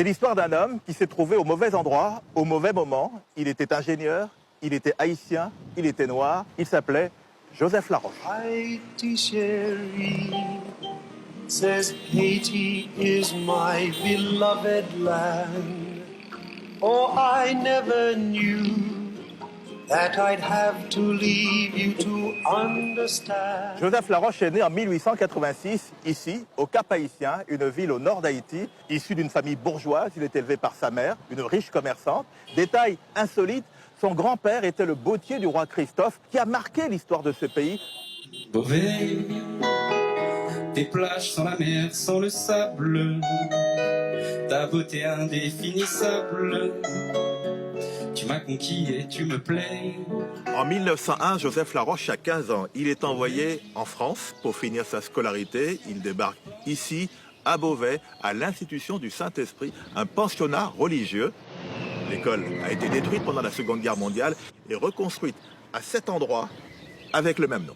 C'est l'histoire d'un homme qui s'est trouvé au mauvais endroit, au mauvais moment. Il était ingénieur, il était haïtien, il était noir. Il s'appelait Joseph Laroche. Haiti chérie says Haiti is my beloved land. Oh, I never knew that I'd have to leave you to understand. Joseph Laroche est né en 1886, ici, au Cap-Haïtien, une ville au nord d'Haïti. Issu d'une famille bourgeoise, il est élevé par sa mère, une riche commerçante. Détail insolite, son grand-père était le bottier du roi Christophe, qui a marqué l'histoire de ce pays. Beauvais, tes plages sans la mer, sans le sable, ta beauté indéfinissable. Tu m'as conquis et tu me plais. En 1901, Joseph Laroche a 15 ans. Il est envoyé en France pour finir sa scolarité. Il débarque ici, à Beauvais, à l'Institution du Saint-Esprit, un pensionnat religieux. L'école a été détruite pendant la Seconde Guerre mondiale et reconstruite à cet endroit avec le même nom.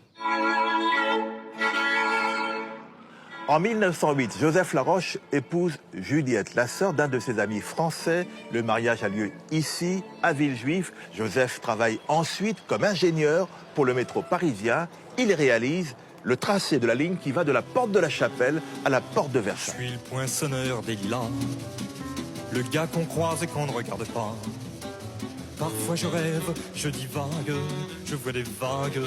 En 1908, Joseph Laroche épouse Juliette, la sœur d'un de ses amis français. Le mariage a lieu ici, à Villejuif. Joseph travaille ensuite comme ingénieur pour le métro parisien. Il réalise le tracé de la ligne qui va de la porte de la Chapelle à la porte de Versailles. Je suis le poinçonneur des lilas, le gars qu'on croise et qu'on ne regarde pas. Parfois je rêve, je divague, je vois des vagues.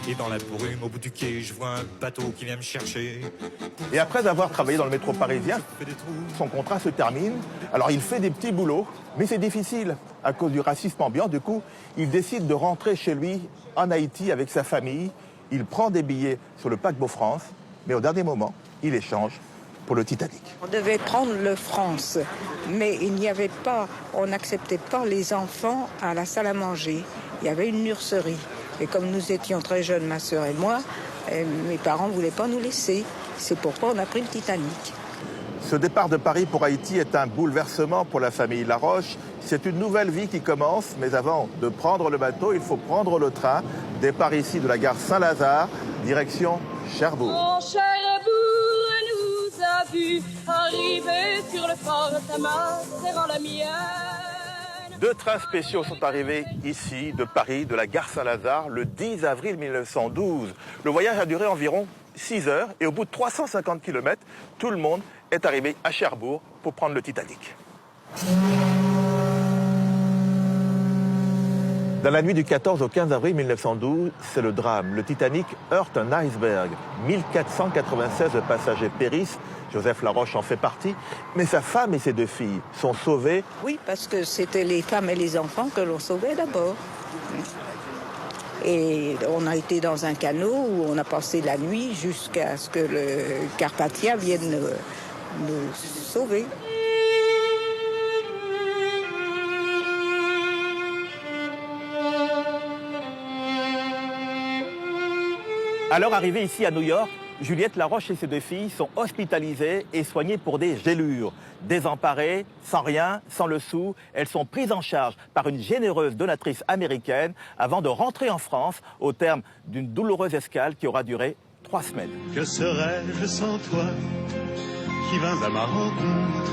Et dans la brume au bout du quai, je vois un bateau qui vient me chercher. Et après avoir travaillé dans le métro parisien, son contrat se termine. Alors il fait des petits boulots, mais c'est difficile à cause du racisme ambiant. Du coup, il décide de rentrer chez lui en Haïti avec sa famille. Il prend des billets sur le paquebot France, mais au dernier moment, il échange pour le Titanic. On devait prendre le France, mais il n'y avait pas, on n'acceptait pas les enfants à la salle à manger. Il y avait une nurserie. Et comme nous étions très jeunes, ma sœur et moi, mes parents ne voulaient pas nous laisser. C'est pourquoi on a pris le Titanic. Ce départ de Paris pour Haïti est un bouleversement pour la famille Laroche. C'est une nouvelle vie qui commence, mais avant de prendre le bateau, il faut prendre le train. Départ ici de la gare Saint-Lazare, direction Cherbourg. Vu arriver sur le port de Saint-Marc, serrant la mienne. Deux trains spéciaux sont arrivés ici, de Paris, de la gare Saint-Lazare, le 10 avril 1912. Le voyage a duré environ 6 heures et au bout de 350 km, tout le monde est arrivé à Cherbourg pour prendre le Titanic. Dans la nuit du 14 au 15 avril 1912, c'est le drame. Le Titanic heurte un iceberg. 1496 passagers périssent. Joseph Laroche en fait partie. Mais sa femme et ses deux filles sont sauvées. Oui, parce que c'était les femmes et les enfants que l'on sauvait d'abord. Et on a été dans un canot où on a passé la nuit jusqu'à ce que le Carpathia vienne nous sauver. Alors arrivée ici à New York, Juliette Laroche et ses deux filles sont hospitalisées et soignées pour des gélures. Désemparées, sans rien, sans le sou, elles sont prises en charge par une généreuse donatrice américaine avant de rentrer en France au terme d'une douloureuse escale qui aura duré 3 semaines. Que serais-je sans toi qui vins à ma rencontre?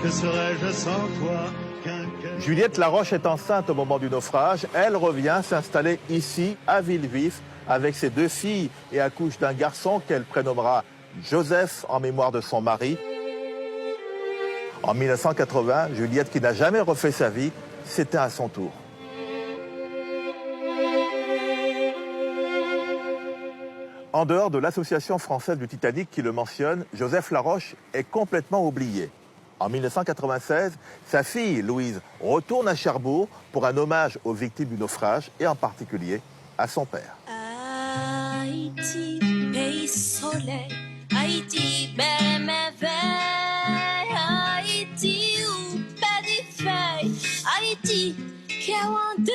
Que serais-je sans toi qu'un cœur... Juliette Laroche est enceinte au moment du naufrage. Elle revient s'installer ici, à Villejuif, avec ses deux filles et accouche d'un garçon qu'elle prénommera Joseph en mémoire de son mari. En 1980, Juliette, qui n'a jamais refait sa vie, s'éteint à son tour. En dehors de l'Association française du Titanic qui le mentionne, Joseph Laroche est complètement oublié. En 1996, sa fille, Louise, retourne à Cherbourg pour un hommage aux victimes du naufrage et en particulier à son père. Haïti, pays soleil, Haïti, belle merveille, Haïti, où pas des feuilles, Haïti, 42.